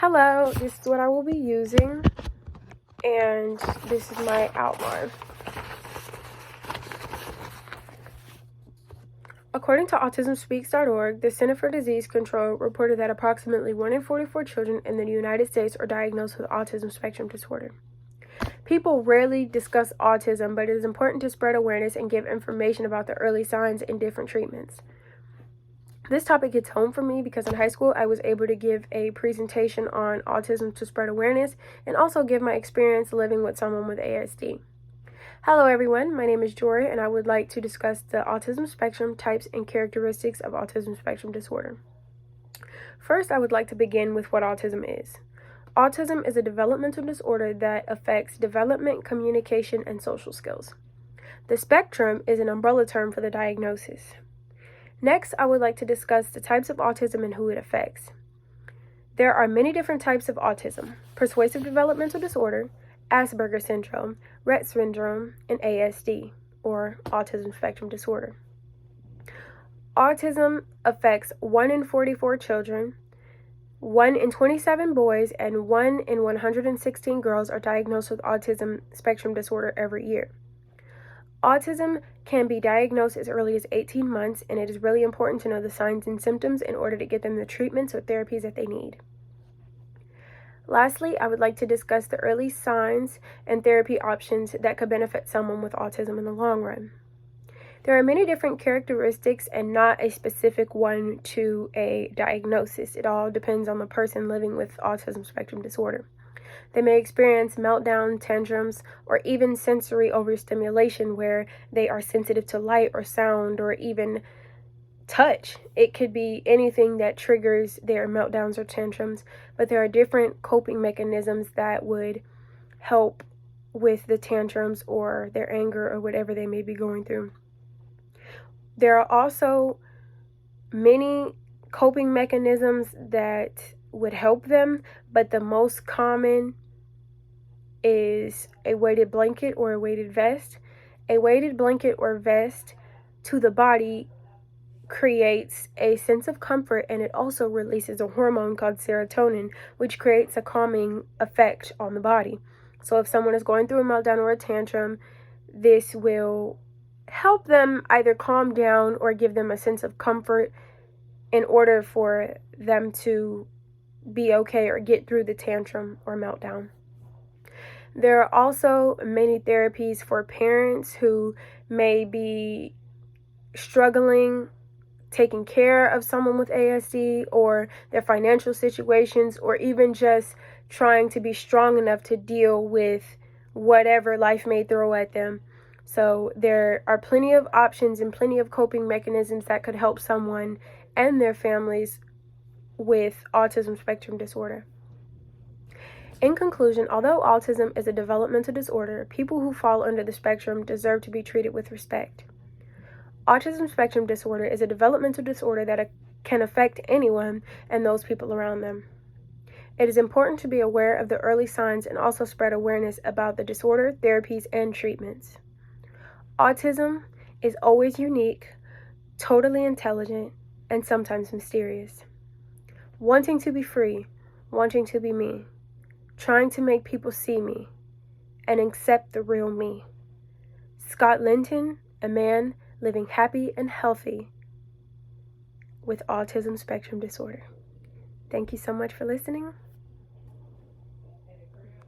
Hello, this is what I will be using, and this is my outline. According to AutismSpeaks.org, the Center for Disease Control reported that approximately 1 in 44 children in the United States are diagnosed with autism spectrum disorder. People rarely discuss autism, but it is important to spread awareness and give information about the early signs and different treatments. This topic hits home for me because in high school, I was able to give a presentation on autism to spread awareness and also give my experience living with someone with ASD. Hello everyone, my name is Jori and I would like to discuss the autism spectrum types and characteristics of autism spectrum disorder. First, I would like to begin with what autism is. Autism is a developmental disorder that affects development, communication, and social skills. The spectrum is an umbrella term for the diagnosis. Next, I would like to discuss the types of autism and who it affects. There are many different types of autism: persuasive developmental disorder, Asperger's syndrome, Rett syndrome, and ASD, or autism spectrum disorder. Autism affects 1 in 44 children, 1 in 27 boys, and 1 in 116 girls are diagnosed with autism spectrum disorder every year. Autism can be diagnosed as early as 18 months, and it is really important to know the signs and symptoms in order to get them the treatments or therapies that they need. Lastly, I would like to discuss the early signs and therapy options that could benefit someone with autism in the long run. There are many different characteristics and not a specific one to a diagnosis. It all depends on the person living with autism spectrum disorder. They may experience meltdown, tantrums, or even sensory overstimulation where they are sensitive to light or sound or even touch. It could be anything that triggers their meltdowns or tantrums, but there are different coping mechanisms that would help with the tantrums or their anger or whatever they may be going through. There are also many coping mechanisms that would help them, but the most common is a weighted blanket or a weighted vest. A weighted blanket or vest to the body creates a sense of comfort, and it also releases a hormone called serotonin, which creates a calming effect on the body. So if someone is going through a meltdown or a tantrum, this will help them either calm down or give them a sense of comfort in order for them to be okay or get through the tantrum or meltdown. There are also many therapies for parents who may be struggling taking care of someone with ASD, or their financial situations, or even just trying to be strong enough to deal with whatever life may throw at them. So there are plenty of options and plenty of coping mechanisms that could help someone and their families with autism spectrum disorder. In conclusion, although autism is a developmental disorder, people who fall under the spectrum deserve to be treated with respect. Autism spectrum disorder is a developmental disorder that can affect anyone and those people around them. It is important to be aware of the early signs and also spread awareness about the disorder, therapies, and treatments. Autism is always unique, totally intelligent, and sometimes mysterious. Wanting to be free, wanting to be me, trying to make people see me and accept the real me. Scott Linton, a man living happy and healthy with autism spectrum disorder. Thank you so much for listening.